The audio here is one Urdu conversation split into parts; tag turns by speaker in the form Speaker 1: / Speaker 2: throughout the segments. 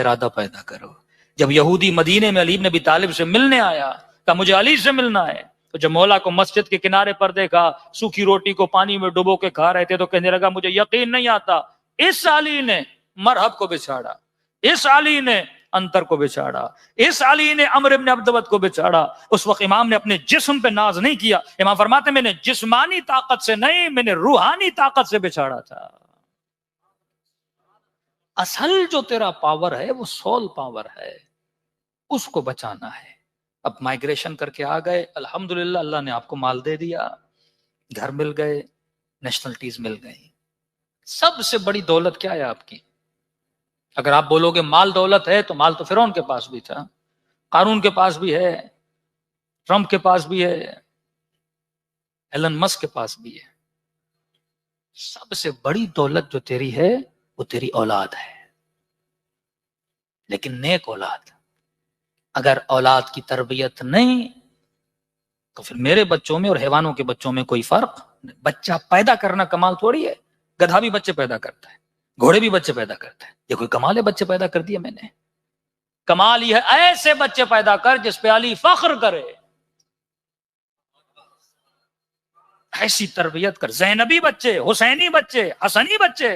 Speaker 1: ارادہ پیدا کرو. جب یہودی مدینے میں علی بن ابی طالب سے ملنے آیا، کہا مجھے علی سے ملنا ہے، تو جب مولا کو مسجد کے کنارے پر دیکھا سوکھی روٹی کو پانی میں ڈبو کے کھا رہے تھے، تو کہنے لگا مجھے یقین نہیں آتا، اس علی نے مرحب کو بچھاڑا، اس علی نے انتر کو بچھاڑا، اس علی نے عمرو بن عبدود کو بچھاڑا. اس وقت امام نے اپنے جسم پہ ناز نہیں کیا، امام فرماتے میں نے جسمانی طاقت سے نہیں، میں نے روحانی طاقت سے بچھاڑا تھا. اصل جو تیرا پاور ہے وہ سول پاور ہے، اس کو بچانا ہے. اب مائگریشن کر کے آ گئے، الحمدللہ اللہ نے آپ کو مال دے دیا، گھر مل گئے، نیشنلٹیز مل گئی. سب سے بڑی دولت کیا ہے آپ کی؟ اگر آپ بولو گے مال دولت ہے، تو مال تو فرعون کے پاس بھی تھا، قارون کے پاس بھی ہے، ٹرمپ کے پاس بھی ہے، ایلن مسک کے پاس بھی ہے. سب سے بڑی دولت جو تیری ہے وہ تیری اولاد ہے، لیکن نیک اولاد. اگر اولاد کی تربیت نہیں تو پھر میرے بچوں میں اور حیوانوں کے بچوں میں کوئی فرق نہیں. بچہ پیدا کرنا کمال تھوڑی ہے، گدھا بھی بچے پیدا کرتا ہے، گھوڑے بھی بچے پیدا کرتا ہے. یہ کوئی کمال ہے بچے پیدا کر دیے میں نے؟ کمال یہ ہے ایسے بچے پیدا کر جس پہ علی فخر کرے، ایسی تربیت کر. زینبی بچے، حسینی بچے، حسنی بچے.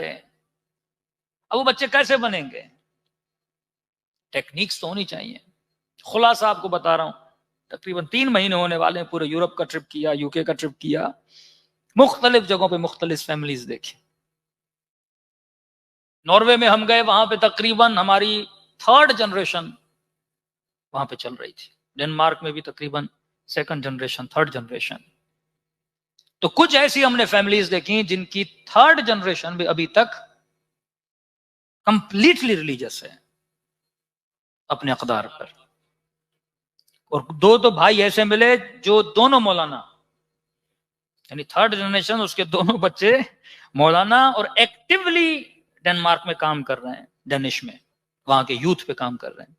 Speaker 1: اب وہ بچے کیسے بنیں گے؟ ٹیکنیکس تو ہونی چاہیے. خلاصہ آپ کو بتا رہا ہوں، تقریباً 3 مہینے ہونے والے ہیں، پورے یورپ کا ٹرپ کیا، UK کا ٹرپ کیا، مختلف جگہوں پہ مختلف فیملیز دیکھی. ناروے میں ہم گئے، وہاں پہ تقریباً ہماری 3rd جنریشن وہاں پہ چل رہی تھی. ڈنمارک میں بھی تقریباً 2nd جنریشن، 3rd جنریشن. تو کچھ ایسی ہم نے فیملیز دیکھی جن کی 3rd جنریشن بھی ابھی تک کمپلیٹلی ریلیجس ہے اپنے اقدار پر. اور 2 بھائی ایسے ملے جو دونوں مولانا، یعنی 3rd جنریشن، اس کے دونوں بچے مولانا، اور ایکٹیولی ڈنمارک میں کام کر رہے ہیں، ڈینش میں وہاں کے یوتھ پہ کام کر رہے ہیں.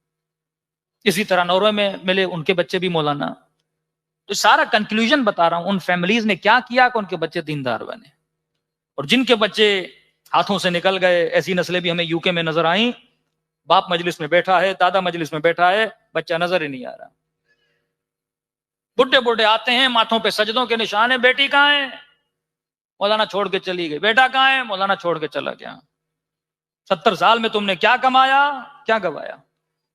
Speaker 1: اسی طرح ناروے میں ملے، ان کے بچے بھی مولانا. تو سارا کنکلوژن بتا رہا ہوں، ان فیملیز نے کیا کیا کہ ان کے بچے دیندار بنے. اور جن کے بچے ہاتھوں سے نکل گئے، ایسی نسلیں بھی ہمیں UK میں نظر آئیں. باپ مجلس میں بیٹھا ہے، دادا مجلس میں بیٹھا ہے، بچہ نظر ہی نہیں آ رہا. بڈھے بڈھے آتے ہیں، ماتھوں پہ سجدوں کے نشان ہیں، بیٹی کہاں ہے؟ مولانا چھوڑ کے چلی گئی. بیٹا کہاں ہے؟ مولانا چھوڑ کے چلا گیا. 70 سال میں تم نے کیا کمایا، کیا گوایا؟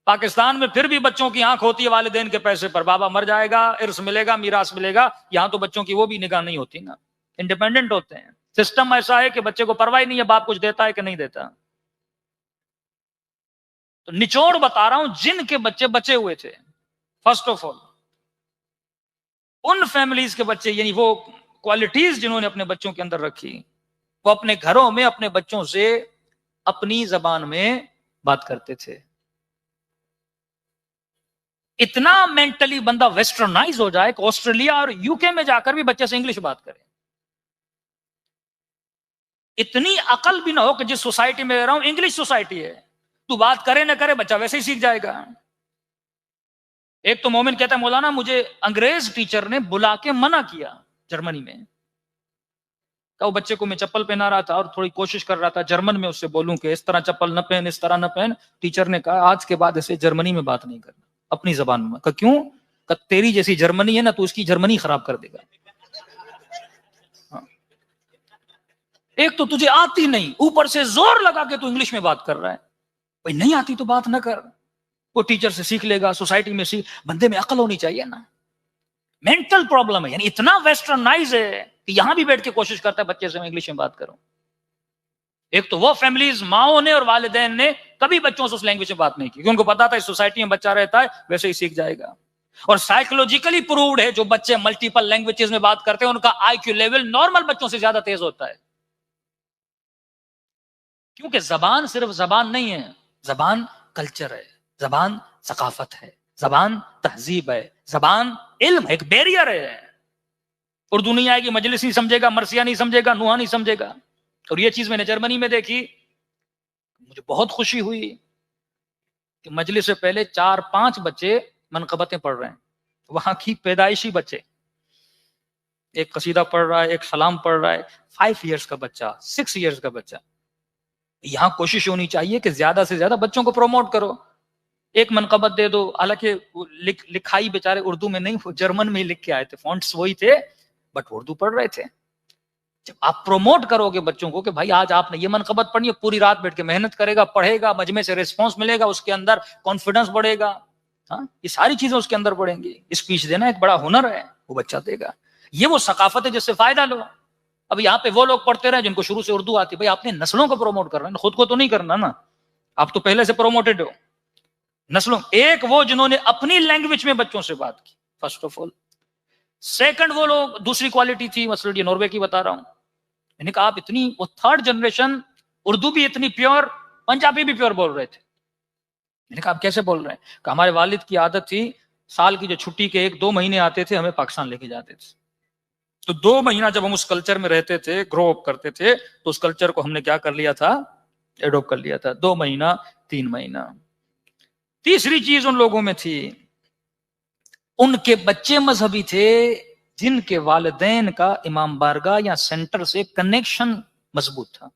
Speaker 1: پاکستان میں پھر بھی بچوں کی آنکھ ہوتی ہے والدین کے پیسے پر، بابا مر جائے گا، ارث ملے گا، میراث ملے گا. یہاں تو بچوں کی وہ بھی نگاہ نہیں ہوتی نا، انڈیپینڈنٹ ہوتے ہیں. سسٹم ایسا ہے کہ بچے کو پرواہ نہیں ہے باپ کچھ دیتا ہے کہ نہیں دیتا. تو نچوڑ بتا رہا ہوں، جن کے بچے بچے ہوئے تھے، first of all in families کے بچے، یعنی وہ کوالٹیز جنہوں نے اپنے بچوں کے اندر رکھی، وہ اپنے گھروں میں اپنے بچوں سے اپنی زبان میں بات کرتے تھے. اتنا مینٹلی بندہ ویسٹرنائز ہو جائے کہ آسٹریلیا اور UK میں جا کر بھی بچے سے انگلش بات کرے. اتنی عقل بھی نہ ہو کہ جس سوسائٹی میں رہ رہا ہوں انگلش سوسائٹی ہے، تو بات کرے نہ کرے بچہ ویسے ہی سیکھ جائے گا. ایک تو مومن کہتا ہے مولانا مجھے انگریز ٹیچر نے بلا کے منع کیا جرمنی میں، کہ وہ بچے کو میں چپل پہنا رہا تھا اور تھوڑی کوشش کر رہا تھا جرمن میں اس سے بولوں کہ اس طرح چپل نہ پہن، اس طرح نہ پہن. ٹیچر نے کہا آج کے بعد اسے جرمنی میں بات نہیں کرنا، اپنی زبان میں. کہ کیوں؟ کہ تیری جیسی جرمنی ہے نا، تو اس کی جرمنی خراب کر دے گا. ایک تو تجھے آتی نہیں، اوپر سے زور لگا کے تو انگلش میں بات کر رہا ہے. بھائی نہیں آتی تو بات نہ کر، وہ ٹیچر سے سیکھ لے گا، سوسائٹی میں سیکھ. بندے میں عقل ہونی چاہیے نا. مینٹل پرابلم ہے، یعنی اتنا ویسٹرنائز ہے کہ یہاں بھی بیٹھ کے کوشش کرتا ہے بچے سے میں انگلش میں بات کروں. ایک تو وہ فیملیز، ماؤں نے اور والدین نے کبھی بچوں سے اس لینگویج میں بات نہیں کی، کیونکہ ان کو پتا تھا اس سوسائٹی میں بچہ رہتا ہے ویسے ہی سیکھ جائے گا. اور سائیکولوجیکلی پرووڈ ہے جو بچے ملٹیپل لینگویجز میں بات کرتے ہیں ان کا IQ لیول نارمل بچوں سے زیادہ تیز ہوتا ہے. کیونکہ زبان صرف زبان نہیں ہے، زبان کلچر ہے، زبان ثقافت ہے، زبان تہذیب ہے، زبان علم ہے، ایک بیریئر ہے. اردو نہیں آئے گی مجلس نہیں سمجھے گا، مرثیہ نہیں سمجھے گا، نوحہ نہیں سمجھے گا. اور یہ چیز میں نے جرمنی میں دیکھی، مجھے بہت خوشی ہوئی کہ مجلس سے پہلے 4-5 بچے منقبتیں پڑھ رہے ہیں، وہاں کی پیدائشی بچے. ایک قصیدہ پڑھ رہا ہے، ایک سلام پڑھ رہا ہے. 5 ایئرس کا بچہ، 6 ایئرس کا بچہ. یہاں کوشش ہونی چاہیے کہ زیادہ سے زیادہ بچوں کو پروموٹ کرو. ایک منقبت دے دو، حالانکہ لکھائی بیچارے اردو میں نہیں، وہ جرمن میں ہی لکھ کے آئے تھے، فونٹس وہی تھے بٹ اردو پڑھ رہے تھے. جب آپ پروموٹ کرو گے بچوں کو کہ بھائی آج آپ نے یہ منقبت پڑھنی ہے، پوری رات بیٹھ کے محنت کرے گا، پڑھے گا، مجمع سے ریسپانس ملے گا، اس کے اندر کانفیڈنس بڑھے گا. ہاں، یہ ساری چیزیں اس کے اندر بڑھیں گی. اسپیچ دینا ایک بڑا ہنر ہے، وہ بچہ دے گا. یہ وہ ثقافت ہے جس سے فائدہ لو. اب یہاں پہ وہ لوگ پڑھتے رہے جن کو شروع سے اردو آتی. بھائی آپ نے نسلوں کو پروموٹ کر رہے ہیں، خود کو تو نہیں کرنا نا. آپ تو پہلے سے پروموٹڈ ہو. نسلوں، ایک وہ جنہوں نے اپنی لینگویج میں بچوں سے بات کی، فرسٹ آف آل. سیکنڈ وہ لوگ، دوسری کوالٹی تھی، مثلا یہ ناروے کی بتا رہا ہوں، میں نے کہا آپ اتنی، وہ تھرڈ جنریشن اردو بھی اتنی پیور، پنجابی بھی پیور بول رہے تھے. میں نے کہا آپ کیسے بول رہے ہیں؟ کہ ہمارے والد کی عادت تھی، سال کی جو چھٹی کے 1-2 مہینے آتے تھے ہمیں پاکستان لے کے جاتے تھے. تو 2 مہینہ جب ہم اس کلچر میں رہتے تھے، گرو اپ کرتے تھے، تو اس کلچر کو ہم نے کیا کر لیا تھا؟ ایڈوپٹ کر لیا تھا. 2 مہینہ 3 مہینہ. تیسری چیز ان لوگوں میں تھی، ان کے بچے مذہبی تھے جن کے والدین کا امام بارگاہ یا سینٹر سے کنیکشن مضبوط تھا.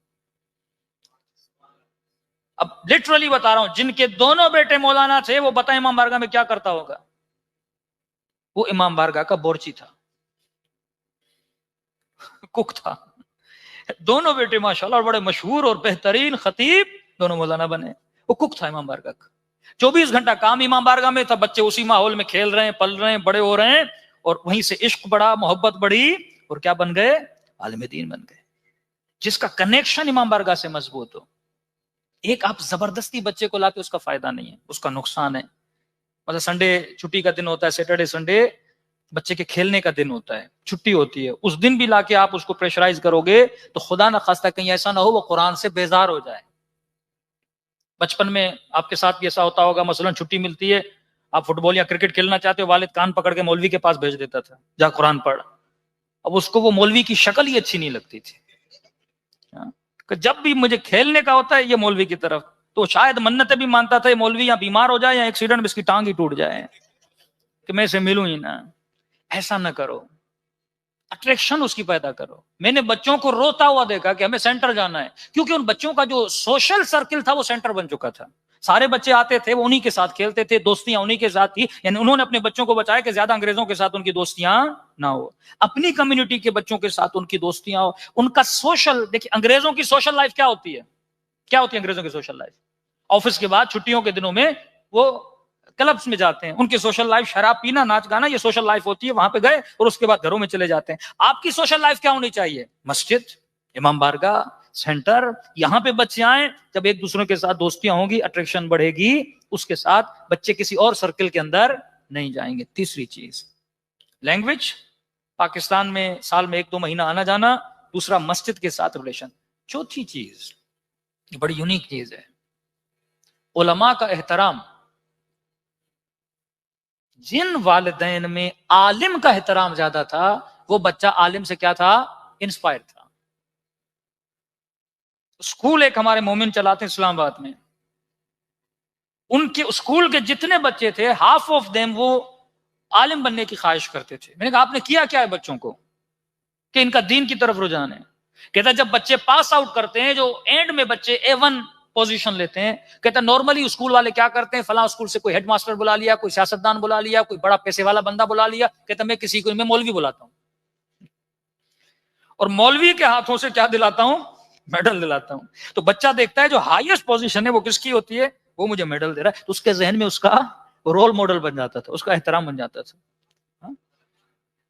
Speaker 1: اب لٹرلی بتا رہا ہوں، جن کے دونوں بیٹے مولانا تھے، وہ بتائیں امام بارگاہ میں کیا کرتا ہوگا؟ وہ امام بارگاہ کا بورچی تھا، کک تھا. دونوں بیٹے ماشاءاللہ اور بڑے مشہور اور بہترین خطیب دونوں مولانا بنے. وہ کک تھا امام بارگاہ کا. 24 گھنٹہ کام امام بارگاہ میں تھا. بچے اسی ماحول میں کھیل رہے ہیں، پل رہے ہیں، بڑے ہو رہے ہیں، اور وہیں سے عشق بڑھا، محبت بڑھی، اور کیا بن گئے؟ عالم دین بن گئے. جس کا کنیکشن امام بارگاہ سے مضبوط ہو. ایک آپ زبردستی بچے کو لاتے، اس کا فائدہ نہیں ہے، اس کا نقصان ہے. مطلب سنڈے چھٹی کا دن ہوتا ہے، سیٹرڈے سنڈے بچے کے کھیلنے کا دن ہوتا ہے، چھٹی ہوتی ہے، اس دن بھی لا کے آپ اس کو پریشرائز کرو گے تو خدا نہ خواستہ کہیں ایسا نہ ہو وہ قرآن سے بیزار ہو جائے. بچپن میں آپ کے ساتھ بھی ایسا ہوتا ہوگا، مثلا چھٹی ملتی ہے، آپ فٹ بال یا کرکٹ کھیلنا چاہتے ہو، والد کان پکڑ کے مولوی کے پاس بھیج دیتا تھا، جا قرآن پڑھ. اب اس کو وہ مولوی کی شکل ہی اچھی نہیں لگتی تھی. کہ جب بھی مجھے کھیلنے کا ہوتا ہے یہ مولوی کی طرف، تو شاید منتیں بھی مانتا تھا یہ مولوی یا بیمار ہو جائے یا ایکسیڈنٹ میں اس کی ٹانگ ہی ٹوٹ جائے کہ میں اسے ملوں ہی نہ. ایسا نہ کرو، اٹریکشن اس کی پیدا کرو. میں نے بچوں کو روتا ہوا دیکھا کہ ہمیں سینٹر جانا ہے، کیونکہ ان بچوں کا جو سوشل سرکل تھا وہ سینٹر بن چکا تھا. سارے بچے آتے تھے، وہ انہی کے ساتھ کھیلتے تھے، دوستیاں انہی کے ساتھ تھی. یعنی انہوں نے اپنے بچوں کو بچایا کہ زیادہ انگریزوں کے ساتھ ان کی دوستیاں نہ ہو، اپنی کمیونٹی کے بچوں کے ساتھ ان کی دوستیاں ہو. ان کا سوشل، دیکھیں انگریزوں کی سوشل لائف کیا ہوتی ہے؟ کیا ہوتی ہے انگریزوں کی سوشل لائف؟ آفس کے بعد چھٹیوں کے دنوں میں وہ کلبس میں جاتے ہیں. ان کی سوشل لائف شراب پینا، ناچ گانا، یہ سوشل لائف ہوتی ہے. وہاں پہ گئے اور اس کے بعد گھروں میں چلے جاتے ہیں. آپ کی سوشل لائف کیا ہونی چاہیے؟ مسجد، امام بارگاہ، سینٹر. یہاں پہ بچے آئیں، جب ایک دوسرے کے ساتھ دوستیاں ہوں گی، اٹریکشن بڑھے گی، اس کے ساتھ بچے کسی اور سرکل کے اندر نہیں جائیں گے. تیسری چیز لینگویج، پاکستان میں سال میں 1-2 مہینہ آنا جانا. دوسرا مسجد کے ساتھ ریلیشن. چوتھی چیز بڑی یونیک چیز ہے، علماء کا احترام. جن والدین میں عالم کا احترام زیادہ تھا وہ بچہ عالم سے کیا تھا؟ انسپائر تھا. اسکول ایک ہمارے مومن چلاتے ہیں اسلام آباد میں، ان کے اسکول کے جتنے بچے تھے ہاف آف دیم وہ عالم بننے کی خواہش کرتے تھے. میں نے کہا آپ نے کیا کیا ہے بچوں کو کہ ان کا دین کی طرف رجحان ہے؟ کہتا جب بچے پاس آؤٹ کرتے ہیں، جو اینڈ میں بچے A1 پوزیشن لیتے ہیں، کہتا نارملی اسکول والے کیا کرتے ہیں، فلاں اسکول سے کوئی ہیڈ ماسٹر بلا لیا، کوئی سیاستدان بلا لیا، کوئی بڑا پیسے والا بندہ بلا لیا. کہتا میں کسی کو، میں مولوی بلاتا ہوں، اور مولوی کے ہاتھوں سے کیا دلاتا ہوں؟ میڈل دلاتا ہوں. تو بچہ دیکھتا ہے جو ہائیسٹ پوزیشن ہے وہ کس کی ہوتی ہے؟ وہ مجھے میڈل دے رہا ہے. تو اس کے ذہن میں اس کا رول ماڈل بن جاتا تھا، اس کا احترام بن جاتا تھا.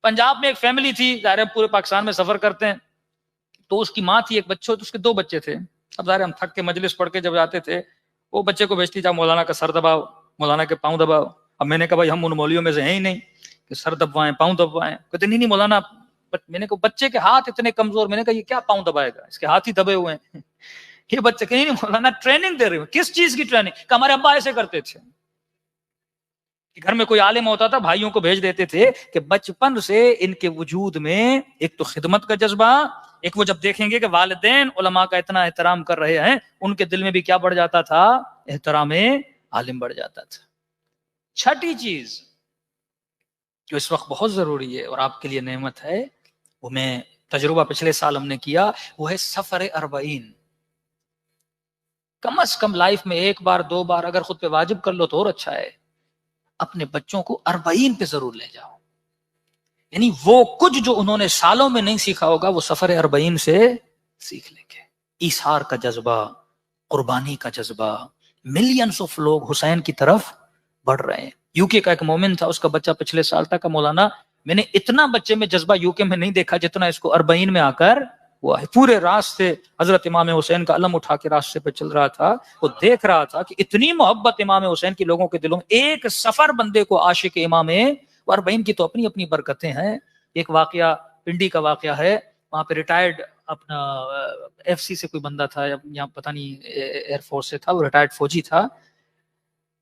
Speaker 1: پنجاب میں ایک فیملی تھی، ظاہر ہے پورے پاکستان میں سفر کرتے ہیں، تو اس کی ماں تھی، ایک بچہ، تو اس کے 2 بچے تھے. اب ظاہر ہم تھک کے مجلس پڑھ کے جب جاتے تھے، وہ بچے کو بھیجتی، جا مولانا کا سر دباؤ، مولانا کے پاؤں دباؤ. اب میں نے کہا بھائی ہم ان مولیوں میں سے ہیں ہی نہیں کہ سر دبوائیں، پاؤں دبوائیں. کہتے نہیں مولانا. میں نے کہا بچے کے ہاتھ اتنے کمزور. میں نے کہا یہ کیا پاؤں دبائے گا، اس کے ہاتھ ہی دبے ہوئے ہیں. یہ بچے کہیں نہیں مولانا ٹریننگ دے رہے ہو. کس چیز کی ٹریننگ؟ کہ ہمارے ابا ایسے کرتے تھے. گھر میں کوئی عالم ہوتا تھا، بھائیوں کو بھیج دیتے تھے کہ بچپن سے ان کے وجود میں ایک تو خدمت کا جذبہ، ایک وہ جب دیکھیں گے کہ والدین علماء کا اتنا احترام کر رہے ہیں، ان کے دل میں بھی کیا بڑھ جاتا تھا؟ احترام عالم بڑھ جاتا تھا. چھٹی چیز جو اس وقت بہت ضروری ہے اور آپ کے لیے نعمت ہے، وہ میں تجربہ پچھلے سال ہم نے کیا، وہ ہے سفر 40. کم از کم لائف میں ایک بار دو بار اگر خود پہ واجب کر لو تو اور اچھا ہے. اپنے بچوں کو 40 پہ ضرور لے جاؤ. یعنی وہ کچھ جو انہوں نے سالوں میں نہیں سیکھا ہوگا وہ سفر 40 سے سیکھ لیں گے. ایثار کا جذبہ، قربانی کا جذبہ. ملینز آف لوگ حسین کی طرف بڑھ رہے ہیں. یو کے کا ایک مومن تھا، اس کا بچہ پچھلے سال تک کا مولانا، میں نے اتنا بچے میں جذبہ یو کے میں نہیں دیکھا جتنا اس کو 40 میں آ کر ہوا ہے. پورے راستے حضرت امام حسین کا علم اٹھا کے راستے پہ چل رہا تھا. وہ دیکھ رہا تھا کہ اتنی محبت امام حسین کی لوگوں کے دلوں میں. ایک سفر بندے کو عاشق امام 40 کی تو اپنی اپنی برکتیں ہیں. ایک واقعہ پنڈی کا واقعہ ہے، وہاں پہ ریٹائرڈ اپنا ایف سی سے کوئی بندہ تھا، یہاں پتہ نہیں ایئر فورس سے تھا، وہ ریٹائرڈ فوجی تھا.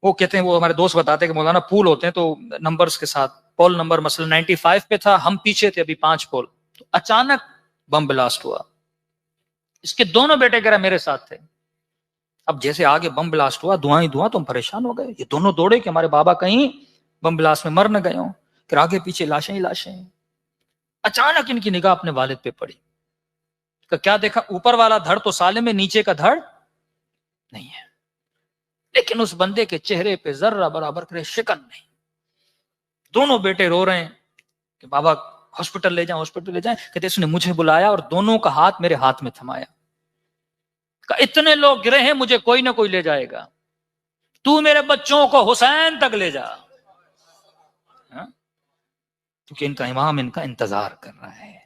Speaker 1: وہ کہتے ہیں، وہ ہمارے دوست بتاتے ہیں کہ مولانا پول ہوتے ہیں تو نمبرز کے ساتھ، پول نمبر مثلا 95 پہ تھا، ہم پیچھے تھے ابھی 5 پول، تو اچانک بم بلاسٹ ہوا. اس کے دونوں بیٹے کہہ رہے میرے ساتھ تھے. اب جیسے آگے بم بلاسٹ ہوا، دعائیں دعا، تو ہم پریشان ہو گئے. یہ دونوں دوڑے کہ ہمارے بابا کہیں بم بلاسٹ میں مر نہ گئے ہوں، کہ آگے پیچھے لاشیں ہی لاشیں. اچانک ان کی نگاہ اپنے والد پہ پڑی. کیا دیکھا؟ اوپر والا دھڑ تو سالم ہے، نیچے کا دھڑ نہیں ہے. لیکن اس بندے کے چہرے پہ ذرہ برابر کرے شکن نہیں. دونوں بیٹے رو رہے ہیں کہ بابا ہاسپٹل لے جائیں، ہاسپٹل لے جائیں. کہتے اس نے مجھے بلایا اور دونوں کا ہاتھ میرے ہاتھ میں تھمایا. کہ اتنے لوگ گرے ہیں، مجھے کوئی نہ کوئی لے جائے گا، تو میرے بچوں کو حسین تک لے جا. کیونکہ ان کا امام ان کا انتظار کر رہا ہے.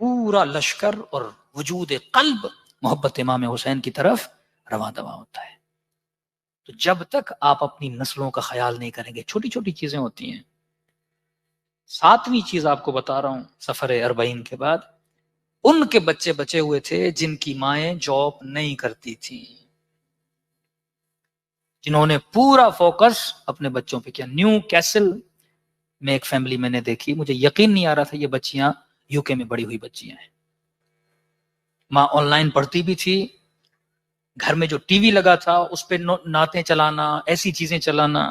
Speaker 1: پورا لشکر اور وجود قلب محبت امام حسین کی طرف رواں دواں ہوتا ہے. تو جب تک آپ اپنی نسلوں کا خیال نہیں کریں گے، چھوٹی چھوٹی چیزیں ہوتی ہیں. 7ویں چیز آپ کو بتا رہا ہوں، سفر 40 کے بعد ان کے بچے بچے ہوئے تھے جن کی مائیں جاب نہیں کرتی تھی، جنہوں نے پورا فوکس اپنے بچوں پہ کیا. نیو کیسل میں ایک فیملی میں نے دیکھی، مجھے یقین نہیں آ رہا تھا یہ بچیاں یو کے میں بڑی ہوئی بچیاں ہیں. ماں آن لائن پڑھتی بھی تھی، گھر میں جو ٹی وی لگا تھا اس پہ نعتیں چلانا، ایسی چیزیں چلانا.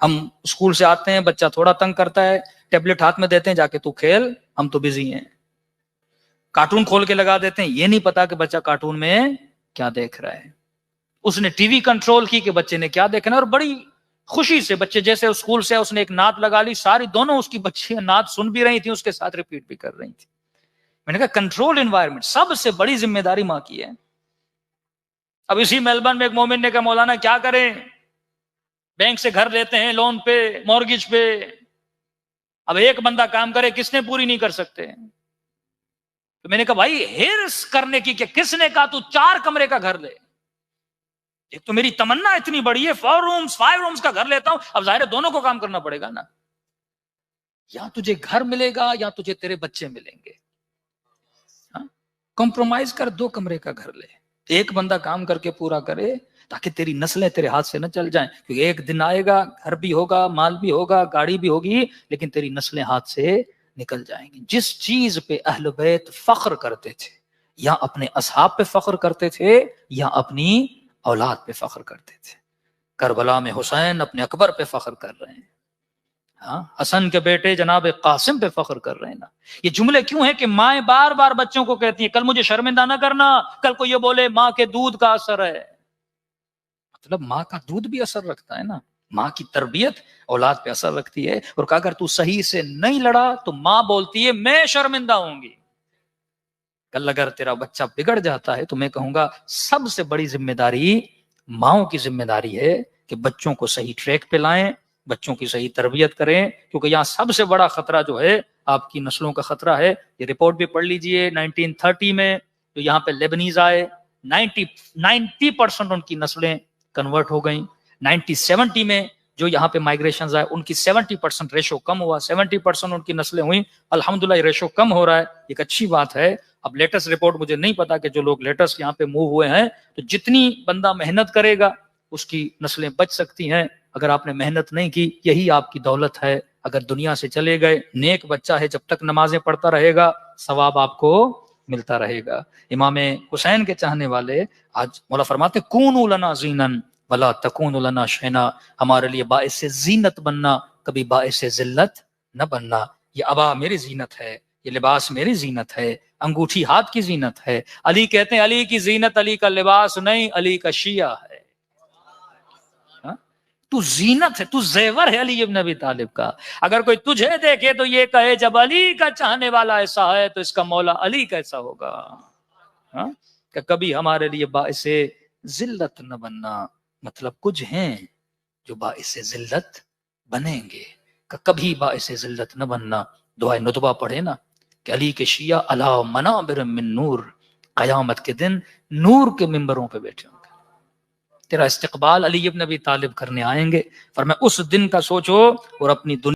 Speaker 1: ہم اسکول سے آتے ہیں، بچہ تھوڑا تنگ کرتا ہے، ٹیبلٹ ہاتھ میں دیتے ہیں، جا کے تو کھیل، ہم تو بزی ہیں. کارٹون کھول کے لگا دیتے ہیں، یہ نہیں پتا کہ بچہ کارٹون میں کیا دیکھ رہا ہے. اس نے ٹی وی کنٹرول کی کہ بچے نے کیا دیکھنا، اور بڑی خوشی سے بچے جیسے اسکول سے اس نے ایک نعت لگا لی، ساری دونوں اس کی بچیاں نعت سن بھی رہی تھیں، اس کے ساتھ ریپیٹ بھی کر رہی تھیں. میں نے کہا کنٹرول انوائرمنٹ سب سے بڑی ذمہ داری ماں کی ہے. اب اسی میلبرن میں ایک مومن نے کہا مولانا کیا کریں، بینک سے گھر لیتے ہیں لون پہ، مورگیج پہ، اب ایک بندہ کام کرے کس نے پوری نہیں کر سکتے. تو میں نے کہا بھائی ہرس کرنے کی کہ کس نے کہا تو 4 کمرے کا گھر لے. ایک تو میری تمنا اتنی بڑی ہے 4 رومز 5 رومز کا گھر لیتا ہوں، اب ظاہر ہے دونوں کو کام کرنا پڑے گا نا. یا تجھے گھر ملے گا یا تجھے تیرے بچے ملیں گے. کمپرومائز کر، 2 کمرے کا گھر لے، ایک بندہ کام کر کے پورا کرے تاکہ تیری نسلیں تیرے ہاتھ سے نہ چل جائیں. کیونکہ ایک دن آئے گا، گھر بھی ہوگا، مال بھی ہوگا، گاڑی بھی ہوگی، لیکن تیری نسلیں ہاتھ سے نکل جائیں گی. جس چیز پہ اہل بیت فخر کرتے تھے، یا اپنے اصحاب پہ فخر کرتے تھے یا اپنی اولاد پہ فخر کرتے تھے. کربلا میں حسین اپنے اکبر پہ فخر کر رہے ہیں، حسن کے بیٹے جناب قاسم پہ فخر کر رہے ہیں نا. یہ جملے کیوں ہیں کہ مائیں بار بار بچوں کو کہتی ہیں کل مجھے شرمندہ نہ کرنا، کل کو یہ بولے ماں کے دودھ کا اثر ہے. مطلب ماں کا دودھ بھی اثر رکھتا ہے نا، ماں کی تربیت اولاد پہ اثر رکھتی ہے. اور اگر تو صحیح سے نہیں لڑا تو ماں بولتی ہے میں شرمندہ ہوں گی. کل اگر تیرا بچہ بگڑ جاتا ہے تو میں کہوں گا سب سے بڑی ذمہ داری ماؤں کی ذمہ داری ہے کہ بچوں کو صحیح ٹریک پہ لائیں، بچوں کی صحیح تربیت کریں. کیونکہ یہاں سب سے بڑا خطرہ جو ہے آپ کی نسلوں کا خطرہ ہے. یہ رپورٹ بھی پڑھ لیجئے، 1930 میں جو یہاں پہ لیبنیز آئے 90% ان کی نسلیں کنورٹ ہو گئیں. 1970 میں جو یہاں پہ مائگریشنز آئے ان کی 70% ریشو کم ہوا، 70% ان کی نسلیں ہوئیں. الحمدللہ یہ ریشو کم ہو رہا ہے، ایک اچھی بات ہے. اب لیٹسٹ رپورٹ مجھے نہیں پتا کہ جو لوگ لیٹسٹ یہاں پہ موو ہوئے ہیں، تو جتنی بندہ محنت کرے گا اس کی نسلیں بچ سکتی ہیں. اگر آپ نے محنت نہیں کی یہی آپ کی دولت ہے. اگر دنیا سے چلے گئے، نیک بچہ ہے جب تک نمازیں پڑھتا رہے گا ثواب آپ کو ملتا رہے گا. امام حسین کے چاہنے والے آج مولا فرماتے کونوا لنا زینن ولا تکونوا لنا شینا، ہمارے لیے باعث زینت بننا، کبھی باعث ذلت نہ بننا. یہ ابا میری زینت ہے، یہ لباس میری زینت ہے، انگوٹھی ہاتھ کی زینت ہے. علی کہتے ہیں علی کی زینت علی کا لباس نہیں، علی کا شیعہ ہے. تو زینت ہے، تو زیور ہے علی ابن ابی طالب کا. اگر کوئی تجھے دیکھے تو یہ کہے جب علی کا چاہنے والا ایسا ہے تو اس کا مولا علی کیسا ہوگا. کہ کبھی ہمارے لیے باعث ذلت نہ بننا. مطلب کچھ ہیں جو باعث ذلت بنیں گے، کہ کبھی باعث ذلت نہ بننا. دعائے نتبہ پڑھے نا کہ علی کے شیعہ علی منابر من نور، قیامت کے دن نور کے ممبروں پہ بیٹھے ہوں گے. تیرا استقبال علی ابن ابی طالب کرنے آئیں گے. فرمایا اس دن کا سوچو اور اپنی دنیا